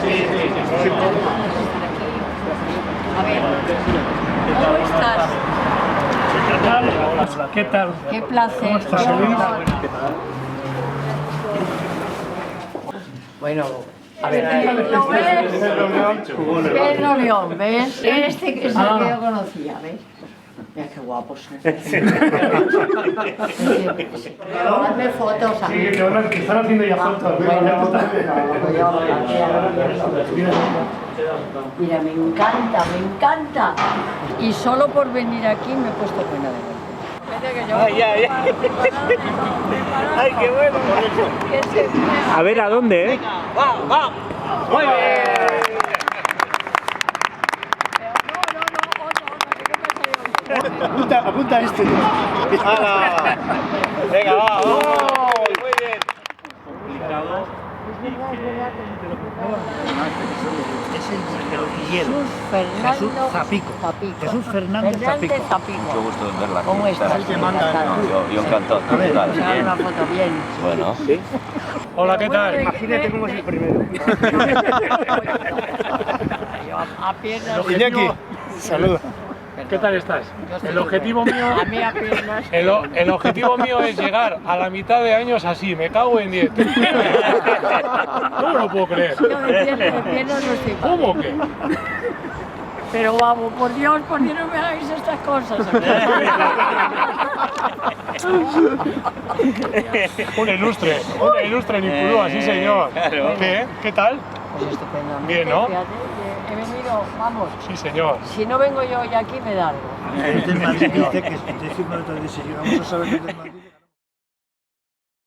A ver, ¿cómo estás? ¿Qué tal? Qué placer. ¿Cómo estás, Qué Elena? honor. Bueno, a ver. ¿Lo ves? ¿Qué reunión? ¿Ves? Este es el que yo conocía, ¿ves? Mira qué guapos son. Hazme fotos a Sí, mí. que están haciendo ya fotos. Mira, me encanta, me encanta. Y solo por venir aquí me he puesto buena de golpe. Ay, ay, ay. Ay, qué bueno. A ver, ¿a dónde, eh? ¡Va, va! ¡Muy bien! Apunta este. ¡Hala! Venga, va, vamos. Muy bien. Jesús Fernando Zapico. Zapico. Jesús Fernández Zapico. Mucho gusto en verla. ¿Cómo estás? No, yo encantado. ¿Qué tal? Vamos a dar una foto bien. Bueno. Hola, ¿qué tal? Imagínate cómo es el primero. Yo a piernas. Iñaki, saluda. ¿Qué tal estás? El objetivo mío... A mí a piernas. El objetivo mío es llegar a la mitad de años así, me cago en 10. No me lo puedo creer. Yo de piernas no estoy. ¿Cómo que? Pero vamos, por Dios, no me hagáis estas cosas. Un ilustre en Ipurúa, sí señor. Claro. ¿Qué tal? Pues estupendamente. Bien, ¿no? Fíjate, he venido, vamos, Sí señor. si no vengo yo hoy aquí me da algo. Desde Madrid dice que estoy 5 minutos de seguir. Vamos a saber desde Madrid.